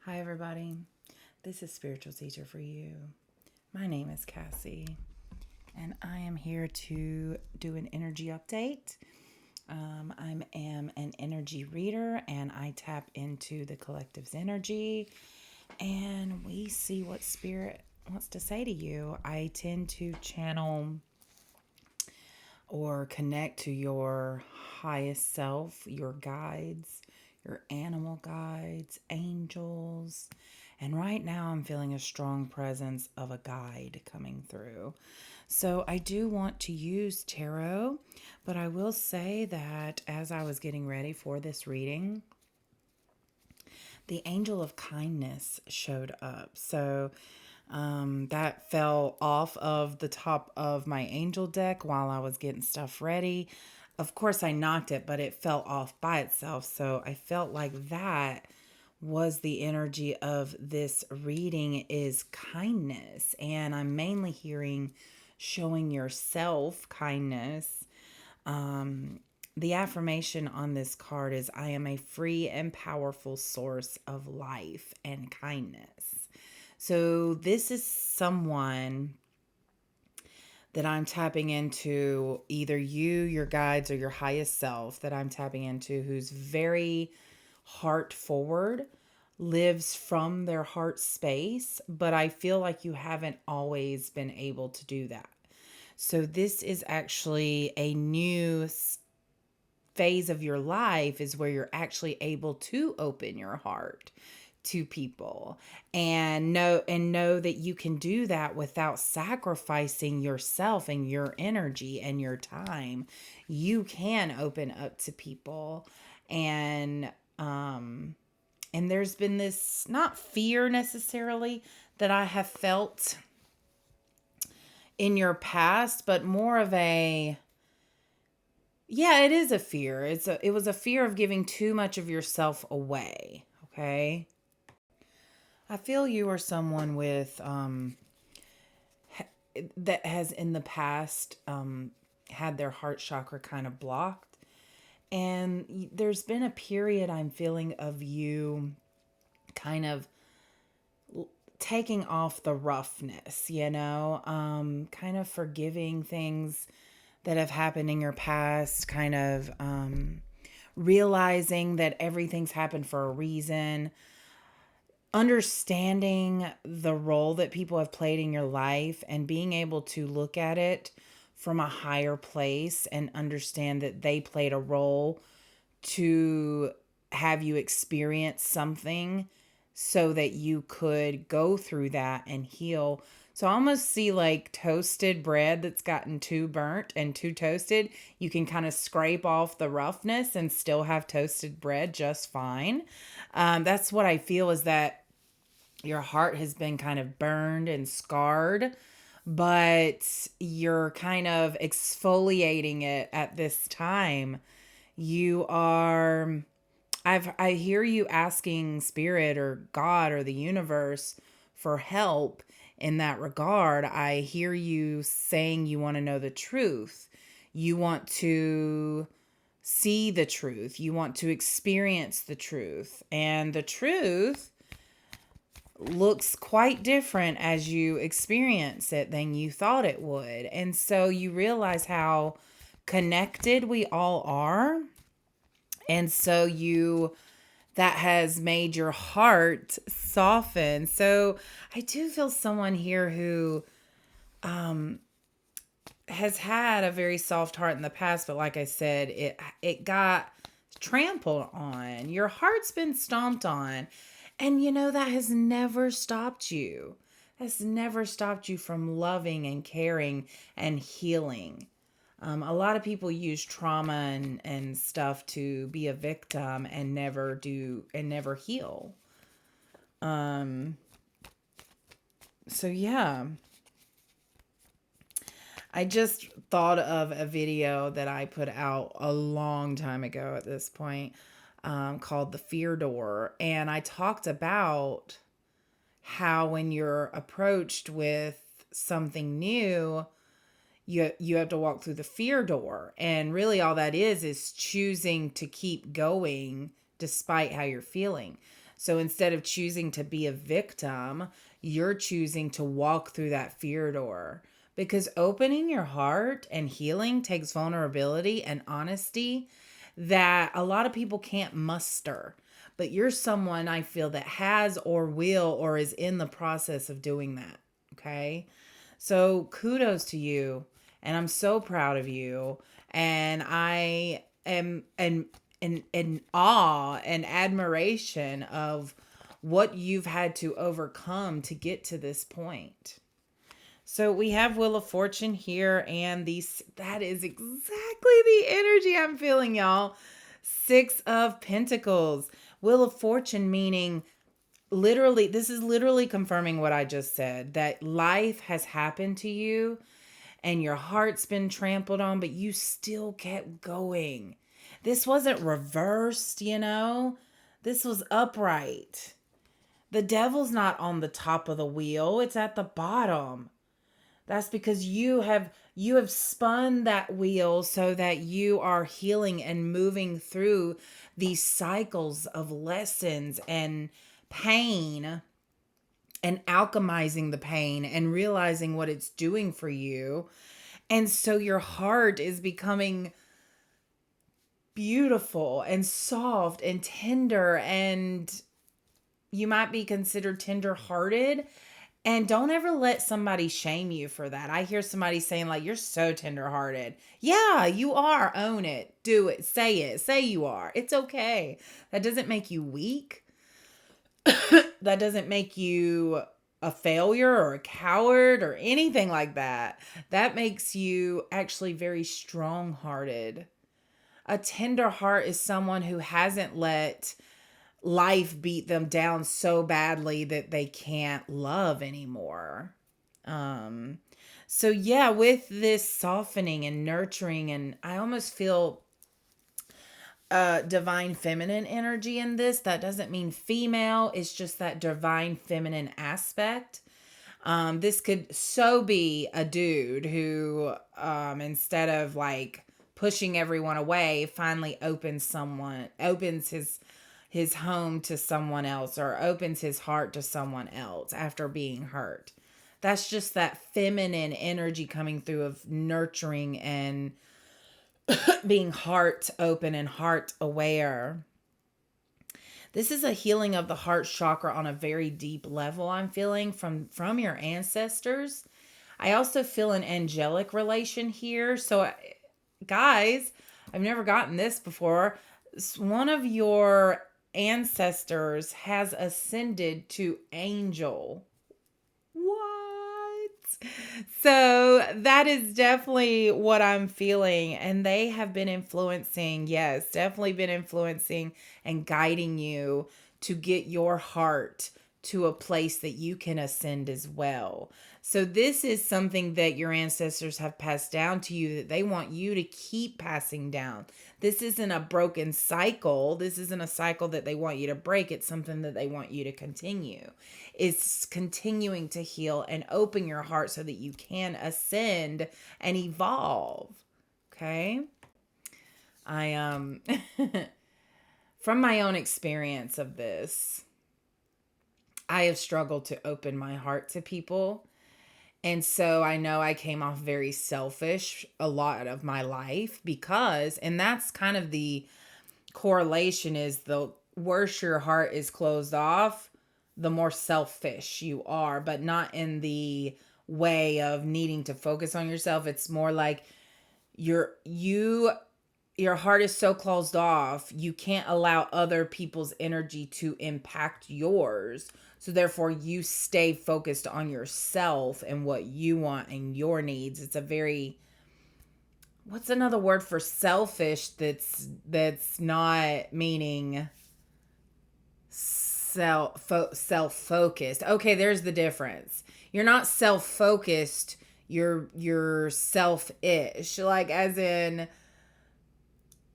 Hi, everybody. This is Spiritual Teacher for You. My name is Cassie, and I am here to do an energy update. I am an energy reader, and I tap into the collective's energy, and we see what Spirit wants to say to you. I tend to channel or connect to your highest self, your guides, your animal guides, angels. And right now, I'm feeling a strong presence of a guide coming through. So, I do want to use tarot, but I will say that as I was getting ready for this reading, the angel of kindness showed up. So, that fell off of the top of my angel deck while I was getting stuff ready. Of course, I knocked it, but it fell off by itself. So I felt like that was the energy of this reading is kindness. And I'm mainly hearing showing yourself kindness. The affirmation on this card is I am a free and powerful source of life and kindness. So this is someone that I'm tapping into, either you, your guides, or your highest self that I'm tapping into, who's very heart forward, lives from their heart space, but I feel like you haven't always been able to do that. So this is actually a new phase of your life is where you're actually able to open your heart to people and know that you can do that without sacrificing yourself and your energy and your time. You can open up to people, and there's been this, not fear necessarily that I have felt in your past, but more of a, yeah, it is a fear. It was a fear of giving too much of yourself away. Okay. I feel you are someone with that has in the past had their heart chakra kind of blocked, and there's been a period I'm feeling of you kind of taking off the roughness, kind of forgiving things that have happened in your past, kind of realizing that everything's happened for a reason, understanding the role that people have played in your life and being able to look at it from a higher place and understand that they played a role to have you experience something so that you could go through that and heal. So I almost see like toasted bread that's gotten too burnt and too toasted. You can kind of scrape off the roughness and still have toasted bread just fine. That's what I feel, is that your heart has been kind of burned and scarred, but you're kind of exfoliating it at this time. You are, I hear you asking spirit or God or the universe for help in that regard. I hear you saying you want to know the truth. You want to see the truth. You want to experience the truth. And the truth looks quite different as you experience it than you thought it would. And so you realize how connected we all are. And so that has made your heart soften. So I do feel someone here who has had a very soft heart in the past, but like I said, it got trampled on. Your heart's been stomped on. And that has never stopped you. Has never stopped you from loving and caring and healing. A lot of people use trauma and stuff to be a victim and never heal. So yeah. I just thought of a video that I put out a long time ago at this point, called The Fear Door. And I talked about how when you're approached with something new, you have to walk through the fear door. And really all that is choosing to keep going despite how you're feeling. So instead of choosing to be a victim, you're choosing to walk through that fear door. Because opening your heart and healing takes vulnerability and honesty that a lot of people can't muster. But you're someone I feel that has or will or is in the process of doing that. Okay. So kudos to you. And I'm so proud of you. And I am in awe and admiration of what you've had to overcome to get to this point. So we have Wheel of Fortune here, and these that is exactly the energy I'm feeling, y'all. Six of Pentacles. Wheel of Fortune meaning literally, this is literally confirming what I just said, that life has happened to you and your heart's been trampled on, but you still kept going. This wasn't reversed, you know? This was upright. The devil's not on the top of the wheel, it's at the bottom. That's because you have spun that wheel so that you are healing and moving through these cycles of lessons and pain and alchemizing the pain and realizing what it's doing for you. And so your heart is becoming beautiful and soft and tender, and you might be considered tender-hearted. And don't ever let somebody shame you for that. I hear somebody saying, like, you're so tender-hearted. Yeah, you are. Own it. Do it. Say it. Say you are. It's okay. That doesn't make you weak. That doesn't make you a failure or a coward or anything like that. That makes you actually very strong-hearted. A tender heart is someone who hasn't let life beat them down so badly that they can't love anymore. Um, so yeah, with this softening and nurturing, and I almost feel divine feminine energy in this. That doesn't mean female, it's just that divine feminine aspect. This could so be a dude who, instead of like pushing everyone away, finally opens his home to someone else, or opens his heart to someone else after being hurt. That's just that feminine energy coming through of nurturing and being heart open and heart aware. This is a healing of the heart chakra on a very deep level, I'm feeling from your ancestors. I also feel an angelic relation here. So guys, I've never gotten this before. One of your ancestors has ascended to angel. What? So that is definitely what I'm feeling. And they have been influencing, yes, definitely been influencing and guiding you to get your heart to a place that you can ascend as well. So this is something that your ancestors have passed down to you that they want you to keep passing down. This isn't a broken cycle. This isn't a cycle that they want you to break. It's something that they want you to continue. It's continuing to heal and open your heart so that you can ascend and evolve. Okay? I from my own experience of this, I have struggled to open my heart to people. And so I know I came off very selfish a lot of my life because, and that's kind of the correlation, is the worse your heart is closed off, the more selfish you are, but not in the way of needing to focus on yourself. It's more like your heart is so closed off, you can't allow other people's energy to impact yours. So therefore you stay focused on yourself and what you want and your needs. It's a very, what's another word for selfish that's not meaning self-focused. Okay, there's the difference. You're not self-focused, you're selfish. Like, as in,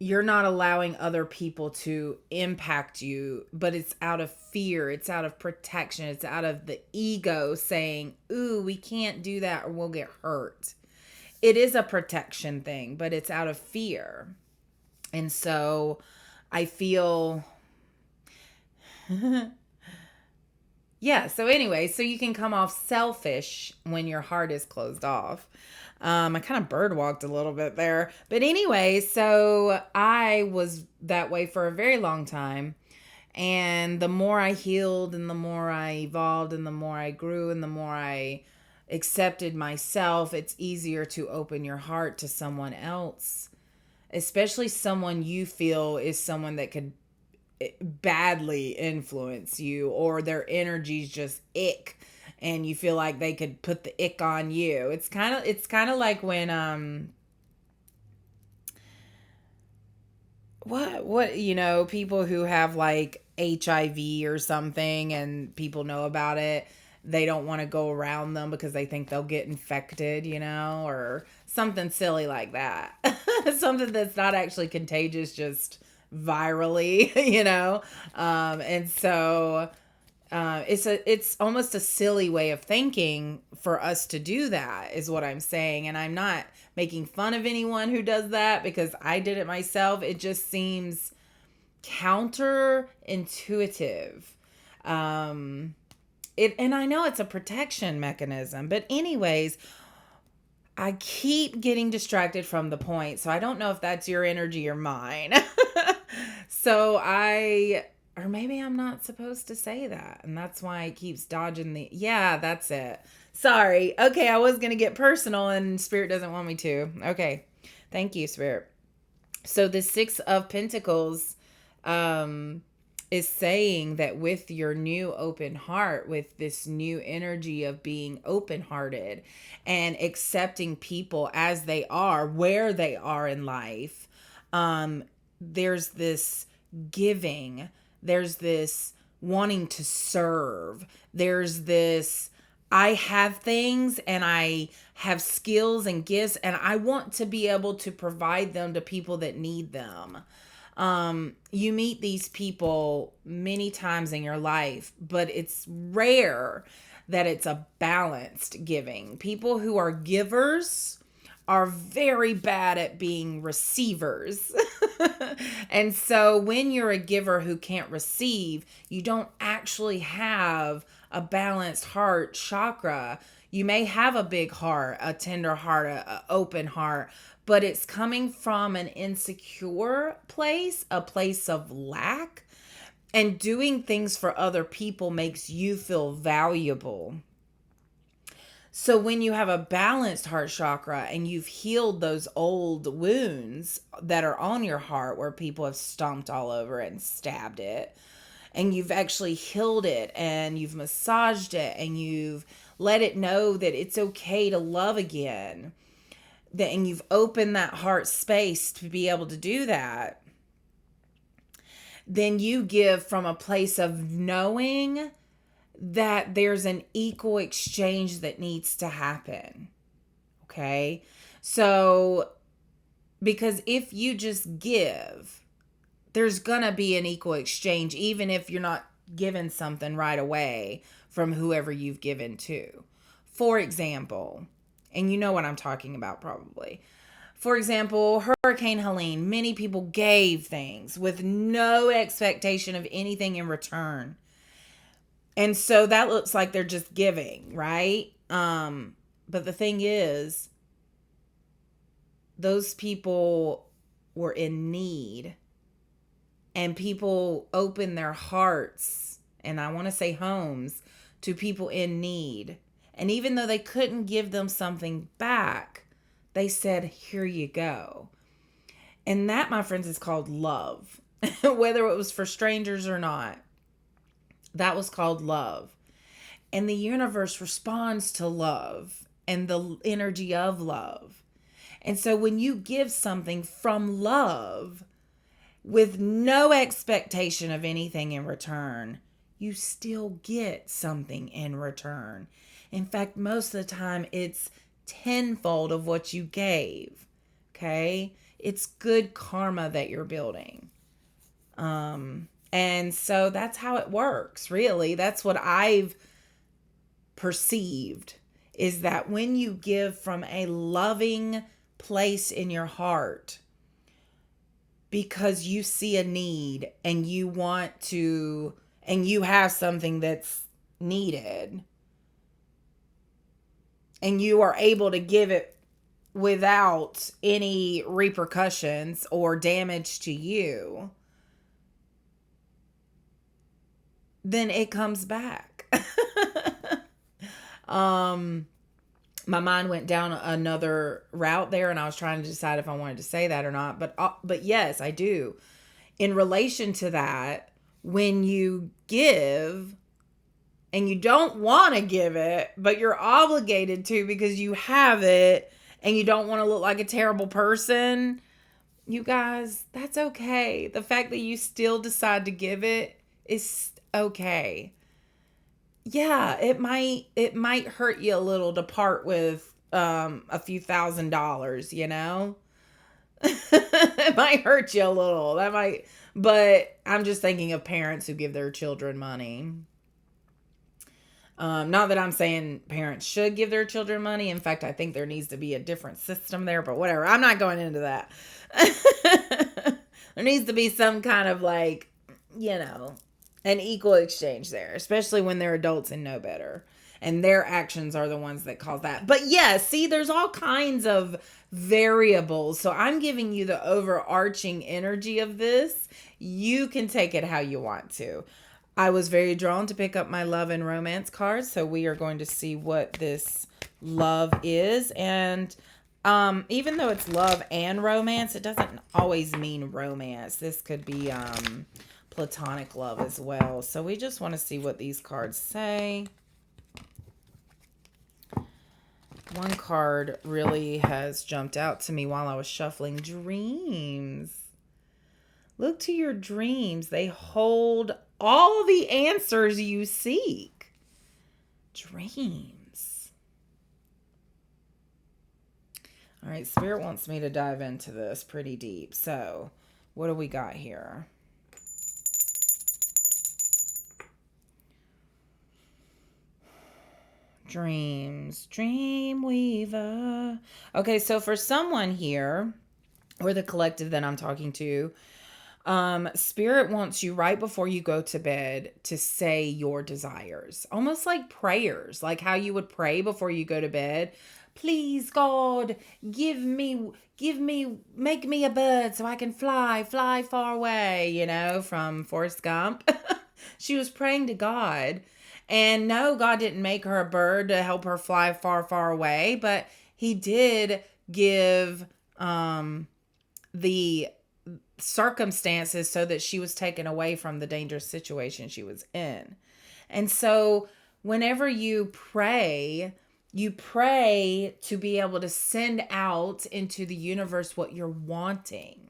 you're not allowing other people to impact you, but it's out of fear, it's out of protection, it's out of the ego saying, ooh, we can't do that or we'll get hurt. It is a protection thing, but it's out of fear. And so I feel Yeah, so anyway, so you can come off selfish when your heart is closed off. I kind of bird walked a little bit there. But anyway, so I was that way for a very long time. And the more I healed and the more I evolved and the more I grew and the more I accepted myself, it's easier to open your heart to someone else, especially someone you feel is someone that could badly influence you, or their energy's just ick and you feel like they could put the ick on you. It's kind of like when what people who have like HIV or something and people know about it, they don't want to go around them because they think they'll get infected, or something silly like that. Something that's not actually contagious, just virally, and so it's almost a silly way of thinking for us to do that, is what I'm saying. And I'm not making fun of anyone who does that because I did it myself. It just seems counterintuitive. And I know it's a protection mechanism, but anyways, I keep getting distracted from the point. So I don't know if that's your energy or mine. Or maybe I'm not supposed to say that. And that's why it keeps dodging yeah, that's it. Sorry. Okay, I was going to get personal and Spirit doesn't want me to. Okay. Thank you, Spirit. So the Six of Pentacles is saying that with your new open heart, with this new energy of being open-hearted and accepting people as they are, where they are in life, there's this giving, there's this wanting to serve, there's this I have things and I have skills and gifts and I want to be able to provide them to people that need them. You meet these people many times in your life, but it's rare that it's a balanced giving. People who are givers are very bad at being receivers. And so when you're a giver who can't receive, you don't actually have a balanced heart chakra. You may have a big heart, a tender heart, a open heart, but it's coming from an insecure place, a place of lack. And doing things for other people makes you feel valuable. So when you have a balanced heart chakra and you've healed those old wounds that are on your heart where people have stomped all over it and stabbed it, and you've actually healed it and you've massaged it and you've let it know that it's okay to love again, and you've opened that heart space to be able to do that, then you give from a place of knowing that there's an equal exchange that needs to happen. Okay? So, because if you just give, there's gonna be an equal exchange, even if you're not given something right away from whoever you've given to. For example, and you know what I'm talking about probably. For example, Hurricane Helene, many people gave things with no expectation of anything in return. And so that looks like they're just giving, right? But the thing is, those people were in need, and people opened their hearts, and I want to say homes, to people in need. And even though they couldn't give them something back, they said, here you go. And that, my friends, is called love. Whether it was for strangers or not, that was called love. And the universe responds to love and the energy of love. And so when you give something from love with no expectation of anything in return, you still get something in return. In fact, most of the time it's tenfold of what you gave. Okay? It's good karma that you're building. And so that's how it works, really. That's what I've perceived, is that when you give from a loving place in your heart, because you see a need and you want to and you have something that's needed and you are able to give it without any repercussions or damage to you, then it comes back. um my mind went down another route there, and I was trying to decide if I wanted to say that or not, but yes, I do. In relation to that, when you give and you don't want to give it, but you're obligated to because you have it and you don't want to look like a terrible person, you guys, that's okay. The fact that you still decide to give it is okay. Yeah, it might hurt you a little to part with a few $1,000s, you know? It might hurt you a little. That might, but I'm just thinking of parents who give their children money. Not that I'm saying parents should give their children money. In fact, I think there needs to be a different system there, but whatever. I'm not going into that. There needs to be some kind of like, you know, an equal exchange there, especially when they're adults and know better. And their actions are the ones that cause that. But yeah, see, there's all kinds of variables. So I'm giving you the overarching energy of this. You can take it how you want to. I was very drawn to pick up my love and romance cards. So we are going to see what this love is. And even though it's love and romance, it doesn't always mean romance. This could be platonic love as well. So we just want to see what these cards say. One card really has jumped out to me while I was shuffling. Dreams. Look to your dreams. They hold all the answers you seek. Dreams. All right, Spirit wants me to dive into this pretty deep. So, what do we got here? Dreams, dream weaver. Okay, so for someone here, or the collective that I'm talking to, Spirit wants you right before you go to bed to say your desires, almost like prayers, like how you would pray before you go to bed. Please, God, make me a bird so I can fly far away, you know, from Forrest Gump. She was praying to God. And no, God didn't make her a bird to help her fly far away, but he did give the circumstances so that she was taken away from the dangerous situation she was in. And so whenever you pray to be able to send out into the universe what you're wanting.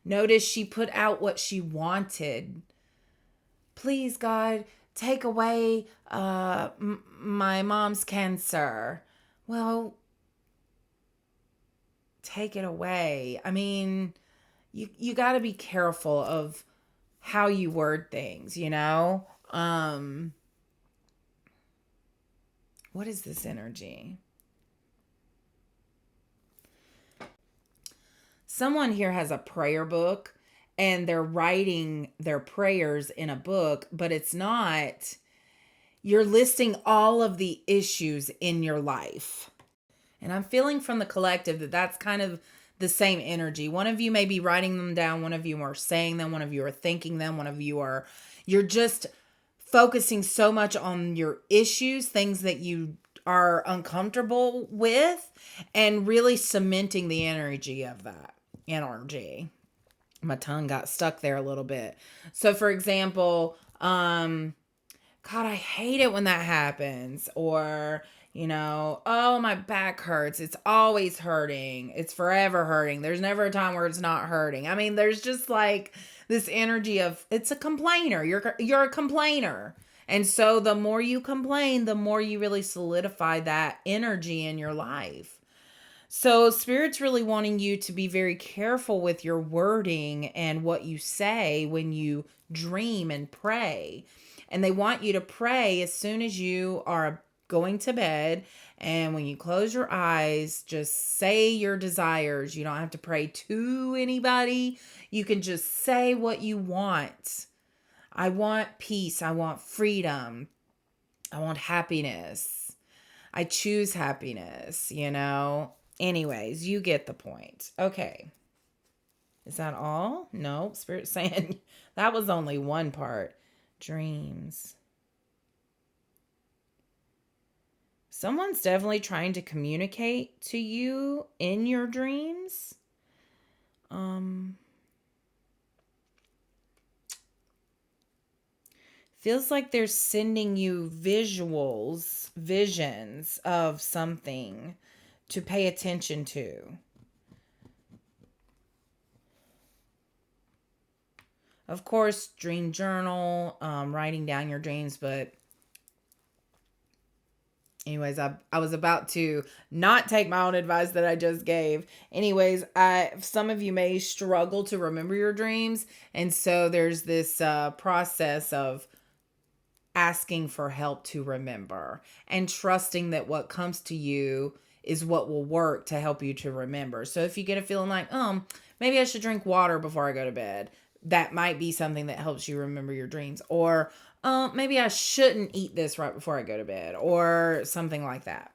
Notice she put out what she wanted. Please, God, take away my mom's cancer. Well, take it away. I mean, you got to be careful of how you word things, you know? What is this energy? Someone here has a prayer book and they're writing their prayers in a book, but it's not, you're listing all of the issues in your life. And I'm feeling from the collective that that's kind of the same energy. One of you may be writing them down. One of you are saying them. One of you are thinking them. One of you are, you're just focusing so much on your issues, things that you are uncomfortable with, and really cementing the energy of that energy. My tongue got stuck there a little bit. So for example, God, I hate it when that happens. Or, you know, oh, my back hurts. It's always hurting. It's forever hurting. There's never a time where it's not hurting. I mean, there's just like this energy of, it's a complainer. You're a complainer. And so the more you complain, the more you really solidify that energy in your life. So Spirit's really wanting you to be very careful with your wording and what you say when you dream and pray. And they want you to pray as soon as you are going to bed. And when you close your eyes, just say your desires. You don't have to pray to anybody. You can just say what you want. I want peace. I want freedom. I want happiness. I choose happiness, you know? Anyways, you get the point. Okay. Is that all? No. Spirit saying that was only one part. Dreams. Someone's definitely trying to communicate to you in your dreams. Feels like they're sending you visions of something to pay attention to. Of course, dream journal, writing down your dreams, but anyways, I was about to not take my own advice that I just gave. Anyways, some of you may struggle to remember your dreams, and so there's this process of asking for help to remember and trusting that what comes to you is what will work to help you to remember. So if you get a feeling like, maybe I should drink water before I go to bed, that might be something that helps you remember your dreams. Or maybe I shouldn't eat this right before I go to bed, or something like that.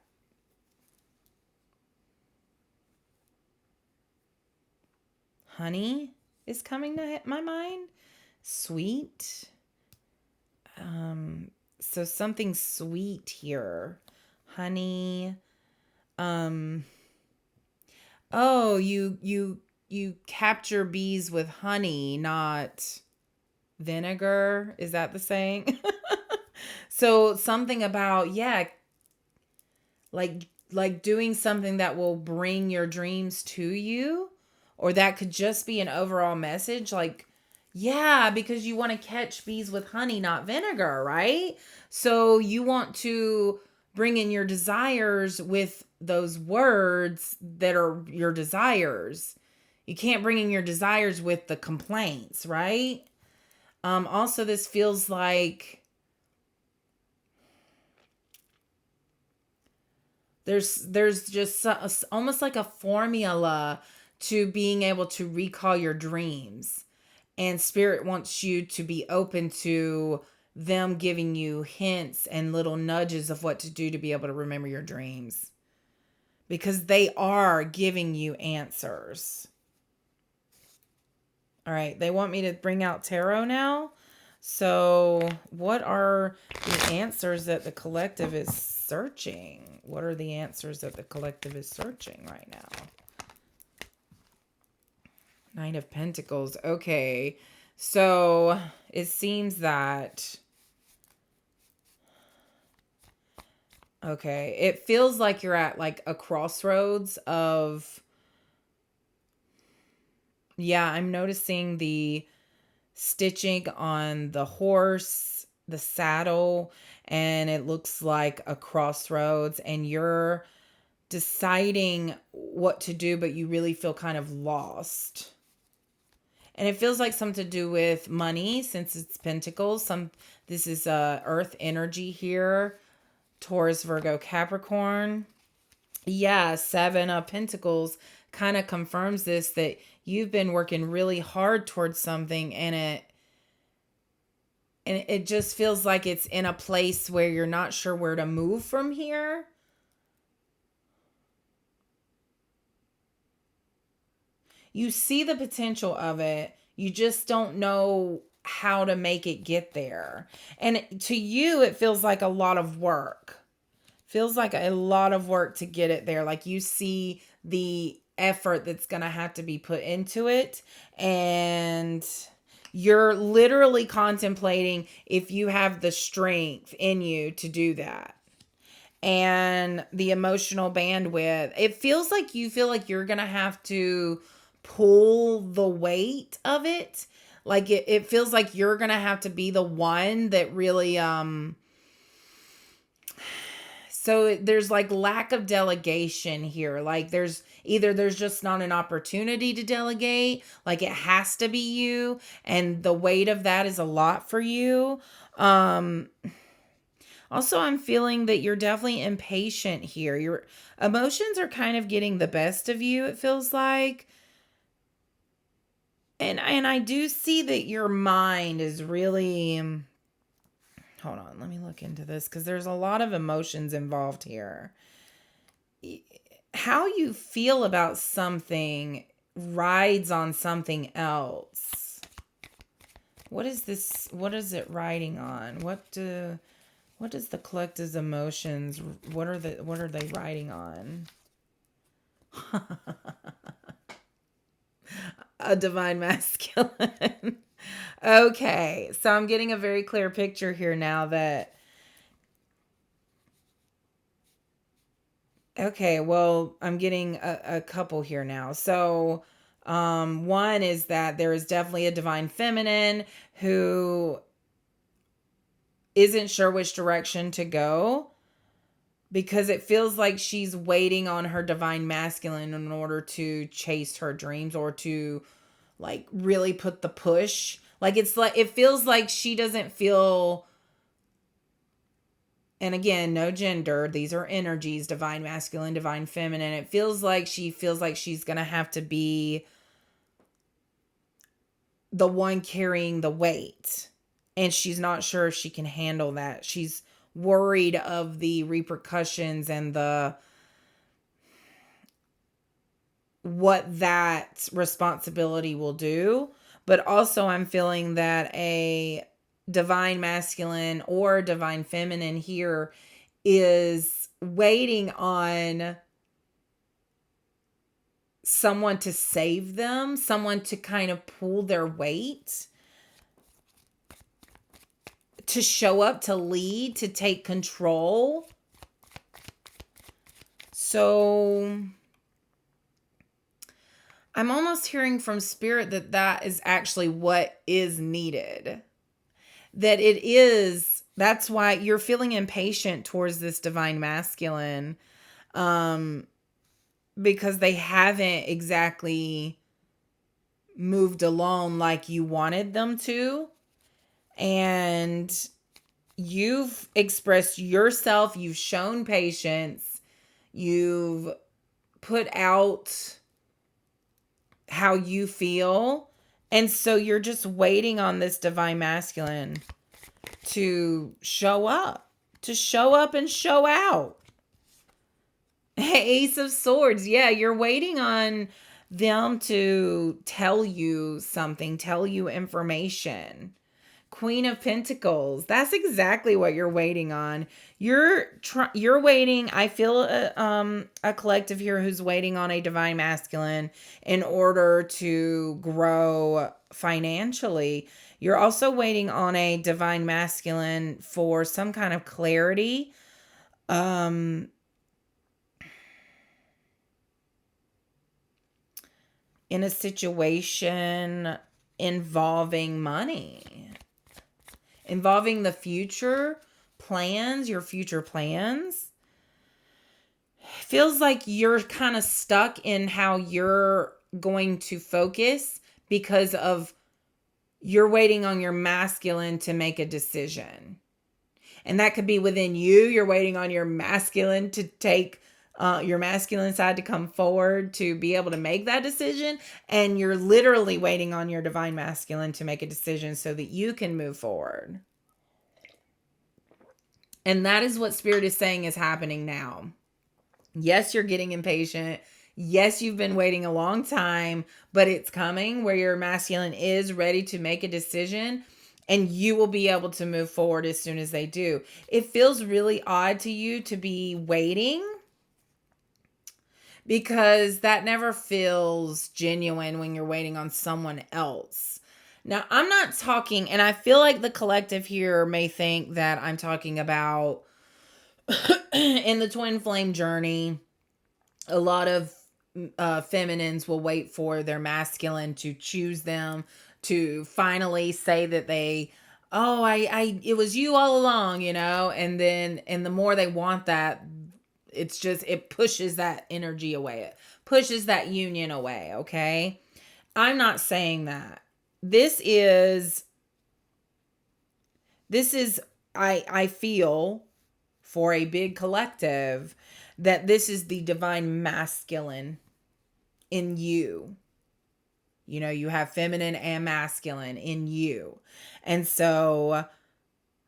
Honey is coming to my mind. Sweet. So something sweet here. Honey. Oh, you capture bees with honey, not vinegar. Is that the saying? So something about, yeah, like doing something that will bring your dreams to you, or that could just be an overall message like, yeah, because you want to catch bees with honey, not vinegar, right? So you want to bring in your desires with those words that are your desires. You can't bring in your desires with the complaints, right? Also, this feels like there's just almost like a formula to being able to recall your dreams. And spirit wants you to be open to them giving you hints and little nudges of what to do to be able to remember your dreams. Because they are giving you answers. All right, they want me to bring out tarot now. So, what are the answers that the collective is searching? What are the answers that the collective is searching right now? Knight of Pentacles. Okay. So it seems that, okay, it feels like you're at like a crossroads of, yeah, I'm noticing the stitching on the horse, the saddle, and it looks like a crossroads, and you're deciding what to do, but you really feel kind of lost. And it feels like something to do with money, since it's Pentacles. This is Earth energy here. Taurus, Virgo, Capricorn. Yeah, Seven of Pentacles kind of confirms this, that you've been working really hard towards something, and it just feels like it's in a place where you're not sure where to move from here. You see the potential of it. You just don't know how to make it get there. And to you, it feels like a lot of work. Feels like a lot of work to get it there. Like you see the effort that's going to have to be put into it. And you're literally contemplating if you have the strength in you to do that. And the emotional bandwidth. It feels like you feel like you're going to have to pull the weight of it. Like it feels like you're going to have to be the one that really, so there's like lack of delegation here. Like there's just not an opportunity to delegate. Like it has to be you. And the weight of that is a lot for you. Also, I'm feeling that you're definitely impatient here. Your emotions are kind of getting the best of you, it feels like. And I do see that your mind is really, hold on, let me look into this because there's a lot of emotions involved here. How you feel about something rides on something else. What is this? What is it riding on? What does the collective's emotions, what are they riding on? A divine masculine. Okay, so I'm getting a very clear picture here now that, okay, well, I'm getting a couple here now. So, one is that there is definitely a divine feminine who isn't sure which direction to go because it feels like she's waiting on her divine masculine in order to chase her dreams or to like really put the push. Like it's like it feels like she doesn't feel, and again, no gender, these are energies, divine masculine, divine feminine. It feels like she's going to have to be the one carrying the weight. And she's not sure if she can handle that. She's worried of the repercussions and the what that responsibility will do. But also I'm feeling that a divine masculine or divine feminine here is waiting on someone to save them, someone to kind of pull their weight, to show up, to lead, to take control. So I'm almost hearing from spirit that that is actually what is needed. That it is, that's why you're feeling impatient towards this divine masculine, because they haven't exactly moved along like you wanted them to. And you've expressed yourself, you've shown patience, you've put out how you feel. And so you're just waiting on this divine masculine to show up and show out. Ace of Swords. Yeah, you're waiting on them to tell you something, tell you information. Queen of Pentacles. That's exactly what you're waiting on. You're waiting. I feel a collective here who's waiting on a divine masculine in order to grow financially. You're also waiting on a divine masculine for some kind of clarity. In a situation involving money, involving the future plans, your future plans. Feels like you're kind of stuck in how you're going to focus because of you're waiting on your masculine to make a decision. And that could be within you. You're waiting on your masculine to take your masculine side to come forward to be able to make that decision. And you're literally waiting on your divine masculine to make a decision so that you can move forward. And that is what Spirit is saying is happening now. Yes, you're getting impatient. Yes, you've been waiting a long time, but it's coming where your masculine is ready to make a decision and you will be able to move forward as soon as they do. It feels really odd to you to be waiting because that never feels genuine when you're waiting on someone else. Now, I'm not talking, and I feel like the collective here may think that I'm talking about in the twin flame journey, a lot of feminines will wait for their masculine to choose them, to finally say that they, oh, it was you all along, and the more they want that, it's just, it pushes that energy away. It pushes that union away. Okay. I'm not saying that. This is, I feel for a big collective that this is the divine masculine in you. You have feminine and masculine in you. And so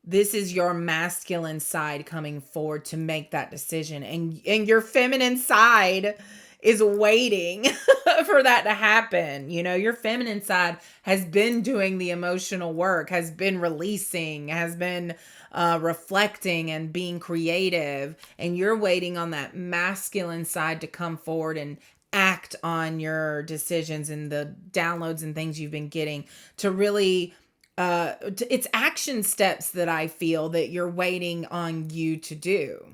this is your masculine side coming forward to make that decision, and your feminine side is waiting for that to happen. Your feminine side has been doing the emotional work, has been releasing, has been reflecting and being creative, and you're waiting on that masculine side to come forward and act on your decisions and the downloads and things you've been getting to really it's action steps that I feel that you're waiting on you to do.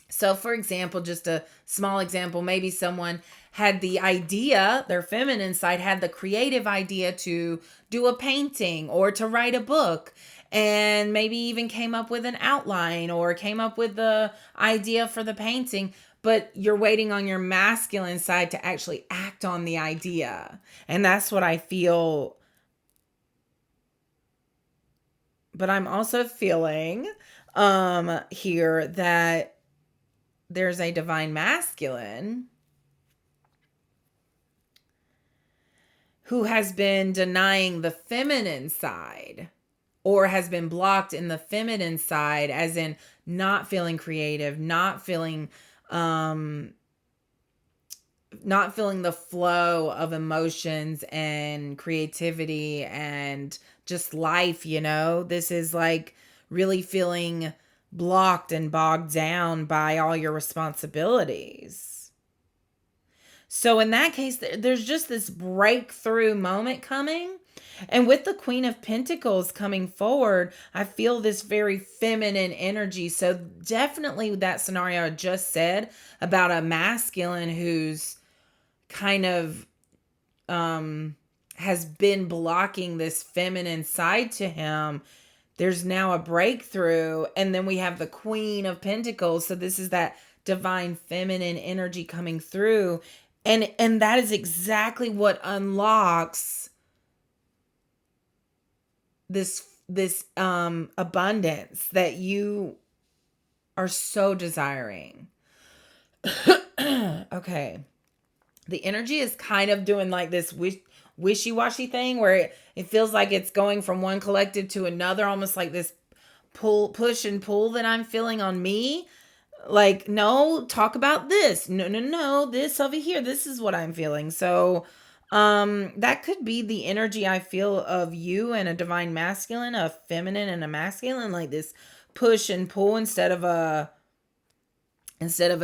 So, for example, just a small example, maybe someone had the idea, their feminine side had the creative idea to do a painting or to write a book, and maybe even came up with an outline or came up with the idea for the painting. But you're waiting on your masculine side to actually act on the idea. And that's what I feel. But I'm also feeling here that there's a divine masculine who has been denying the feminine side, or has been blocked in the feminine side, as in not feeling creative, not feeling the flow of emotions and creativity and just life. This is like really feeling blocked and bogged down by all your responsibilities. So in that case, there's just this breakthrough moment coming. And with the Queen of Pentacles coming forward, I feel this very feminine energy. So definitely that scenario I just said about a masculine who's kind of has been blocking this feminine side to him. There's now a breakthrough. And then we have the Queen of Pentacles. So this is that divine feminine energy coming through. And that is exactly what unlocks this abundance that you are so desiring. Okay. The energy is kind of doing like this wishy-washy thing where it feels like it's going from one collective to another, almost like this push and pull that I'm feeling on me. Like, no, talk about this. No, this over here. This is what I'm feeling. So that could be the energy I feel of you and a divine masculine, a feminine and a masculine, like this push and pull instead of a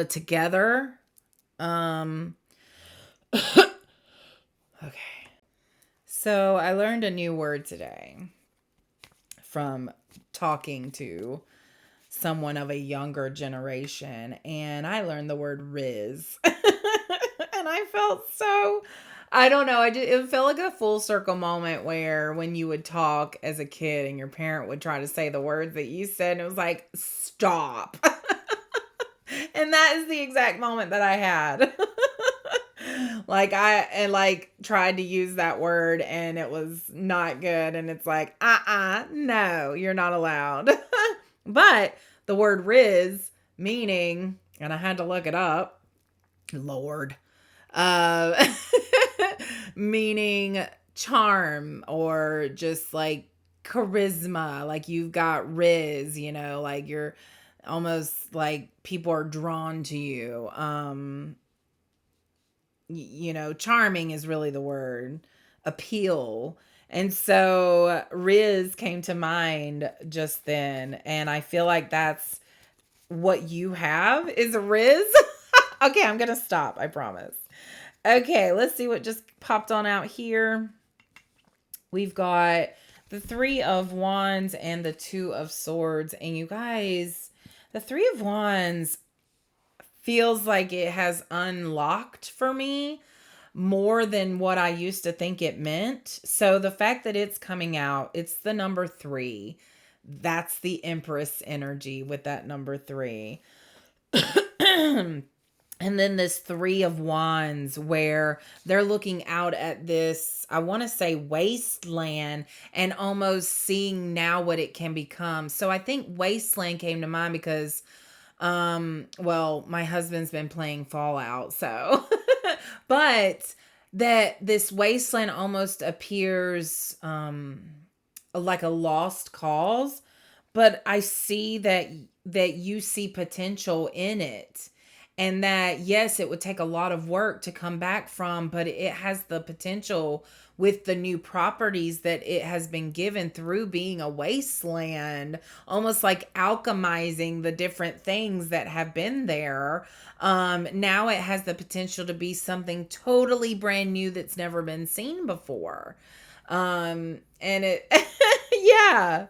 together. Okay. So I learned a new word today from talking to someone of a younger generation, and I learned the word Riz. And I felt so, I don't know, it felt like a full circle moment where when you would talk as a kid and your parent would try to say the words that you said, and it was like, stop. And that is the exact moment that I had. Like I tried to use that word and it was not good, and it's like, no, you're not allowed. But the word Riz, meaning, and I had to look it up, Lord, meaning charm or just like charisma, like you've got Riz, like you're almost like people are drawn to you. Charming is really the word, appeal. And so Riz came to mind just then. And I feel like that's what you have is Riz. Okay, I'm going to stop. I promise. Okay, let's see what just popped on out here. We've got the Three of Wands and the Two of Swords. And you guys, the Three of Wands feels like it has unlocked for me more than what I used to think it meant. So the fact that it's coming out, it's the number 3. That's the Empress energy with that number 3. And then this Three of Wands where they're looking out at this, I want to say wasteland, and almost seeing now what it can become. So I think wasteland came to mind because well, my husband's been playing Fallout, so but that this wasteland almost appears like a lost cause, but I see that you see potential in it, and that yes, it would take a lot of work to come back from, but it has the potential with the new properties that it has been given through being a wasteland, almost like alchemizing the different things that have been there. Now it has the potential to be something totally brand new that's never been seen before. And it yeah.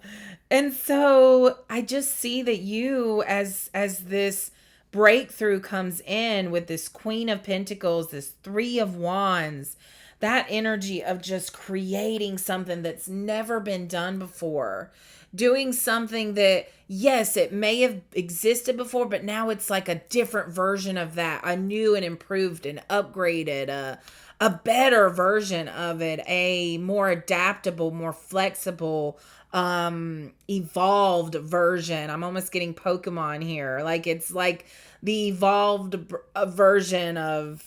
And so I just see that you, as this breakthrough comes in with this Queen of Pentacles, this Three of Wands, that energy of just creating something that's never been done before, doing something that, yes, it may have existed before, but now it's like a different version of that, a new and improved and upgraded, a better version of it, a more adaptable, more flexible, evolved version. I'm almost getting Pokemon here. Like it's like the evolved version of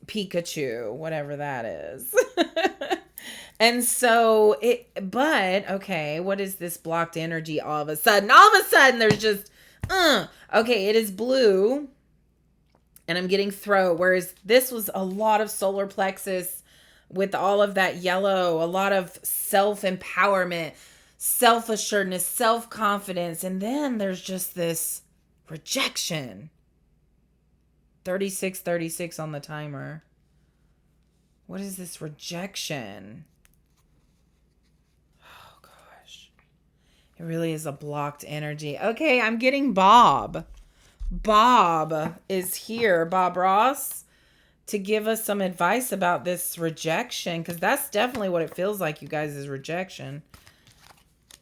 Pikachu, whatever that is. And so but okay, what is this blocked energy all of a sudden? All of a sudden there's just, okay, it is blue and I'm getting throat, whereas this was a lot of solar plexus with all of that yellow, a lot of self-empowerment, self-assuredness, self-confidence. And then there's just this rejection. 36 on the timer. What is this rejection? Oh gosh. It really is a blocked energy. Okay, I'm getting Bob. Bob is here, Bob Ross, to give us some advice about this rejection, because that's definitely what it feels like, you guys, is rejection.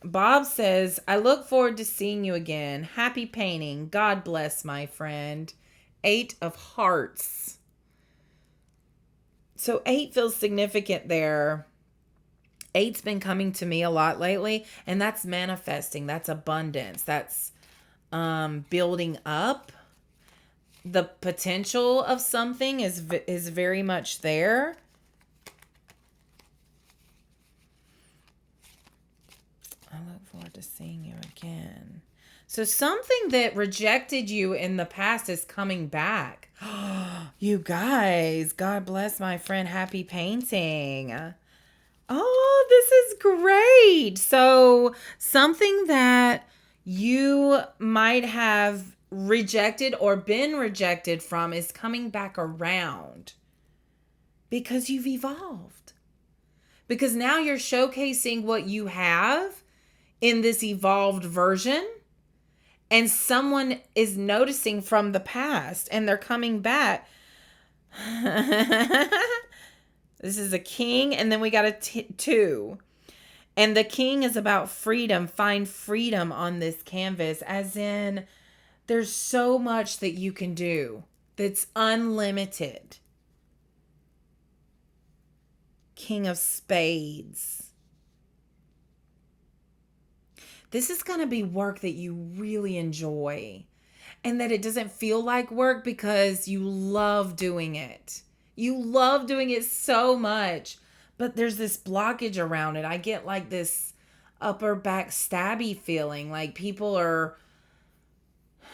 Bob says, I look forward to seeing you again. Happy painting. God bless, my friend. 8 of Hearts. So 8 feels significant there. 8's been coming to me a lot lately, and that's manifesting. That's abundance. That's building up. The potential of something is very much there. I look forward to seeing you again. So something that rejected you in the past is coming back. You guys, God bless, my friend. Happy painting. Oh, this is great. So something that you might have rejected or been rejected from is coming back around because you've evolved. Because now you're showcasing what you have in this evolved version, and someone is noticing from the past and they're coming back. This is a king, and then we got a 2. And the king is about freedom. Find freedom on this canvas, as in there's so much that you can do that's unlimited. King of Spades. This is going to be work that you really enjoy, and that it doesn't feel like work because you love doing it. You love doing it so much, but there's this blockage around it. I get like this upper back stabby feeling, like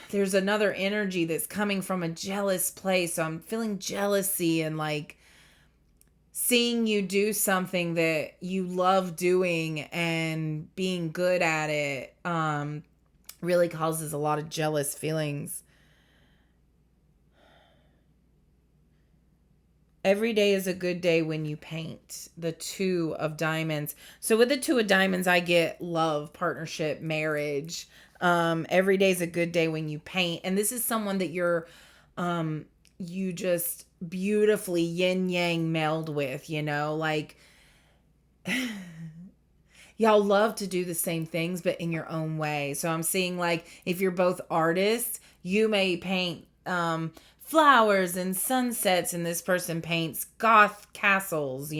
there's another energy that's coming from a jealous place. So I'm feeling jealousy, and like seeing you do something that you love doing and being good at it really causes a lot of jealous feelings. Every day is a good day when you paint. The 2 of Diamonds. So with the 2 of Diamonds, I get love, partnership, marriage. Every day is a good day when you paint. And this is someone that you just beautifully yin yang meld with, like y'all love to do the same things, but in your own way. So I'm seeing, like, if you're both artists, you may paint flowers and sunsets, and this person paints gothic castles.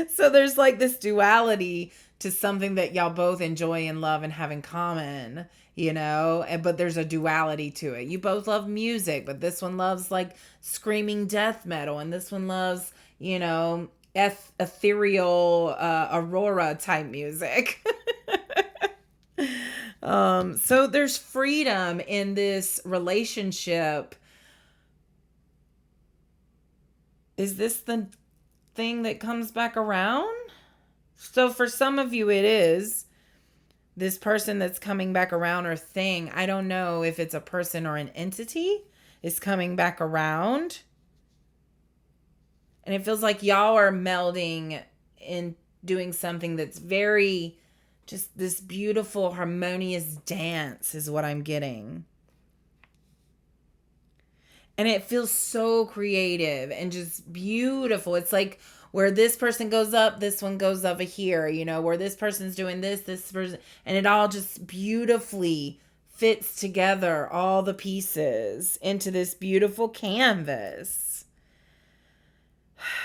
So there's like this duality to something that y'all both enjoy and love and have in common, but there's a duality to it. You both love music, but this one loves like screaming death metal, and this one loves, ethereal aurora type music. So there's freedom in this relationship. Is this the thing that comes back around? So for some of you, it is this person that's coming back around, or thing. I don't know if it's a person or an entity is coming back around. And it feels like y'all are melding and doing something that's very, just this beautiful, harmonious dance is what I'm getting. And it feels so creative and just beautiful. It's like where this person goes up, this one goes over here, where this person's doing this person, and it all just beautifully fits together, all the pieces into this beautiful canvas.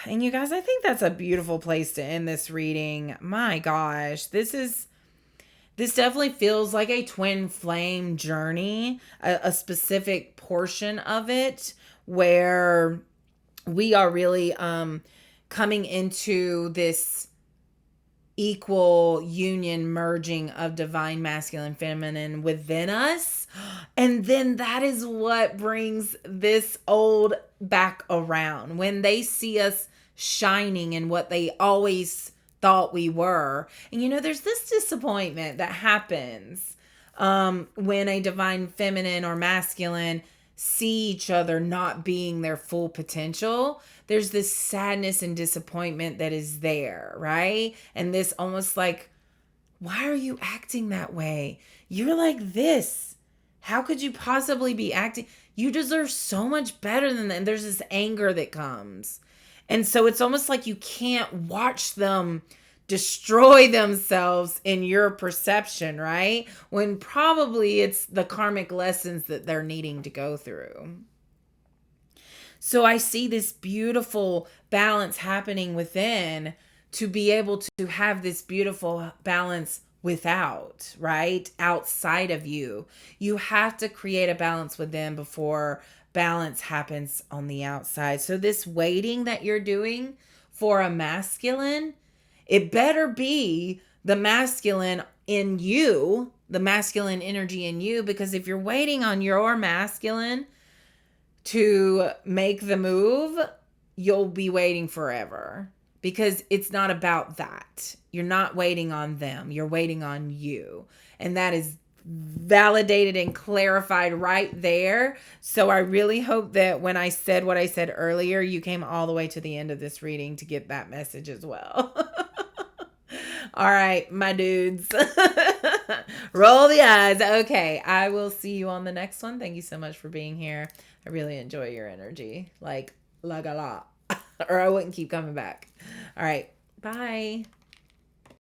And you guys, I think that's a beautiful place to end this reading. My gosh, this definitely feels like a twin flame journey, a specific portion of it where we are really coming into this equal union merging of divine masculine feminine within us. And then that is what brings this old back around. When they see us shining in what they always thought we were. And there's this disappointment that happens when a divine feminine or masculine see each other not being their full potential. There's this sadness and disappointment that is there, right? And this almost like, why are you acting that way? You're like this. How could you possibly be acting? You deserve so much better than that. And there's this anger that comes. And so it's almost like you can't watch them destroy themselves in your perception, right? When probably it's the karmic lessons that they're needing to go through. So I see this beautiful balance happening within to be able to have this beautiful balance without, right? Outside of you. You have to create a balance within before balance happens on the outside. So this waiting that you're doing for a masculine, it better be the masculine in you, the masculine energy in you, because if you're waiting on your masculine to make the move, you'll be waiting forever, because it's not about that. You're not waiting on them. You're waiting on you. And that is validated and clarified right there. So I really hope that when I said what I said earlier, you came all the way to the end of this reading to get that message as well. All right, my dudes. Roll the eyes. Okay, I will see you on the next one. Thank you so much for being here. I really enjoy your energy. Like a lot. Or I wouldn't keep coming back. All right, bye.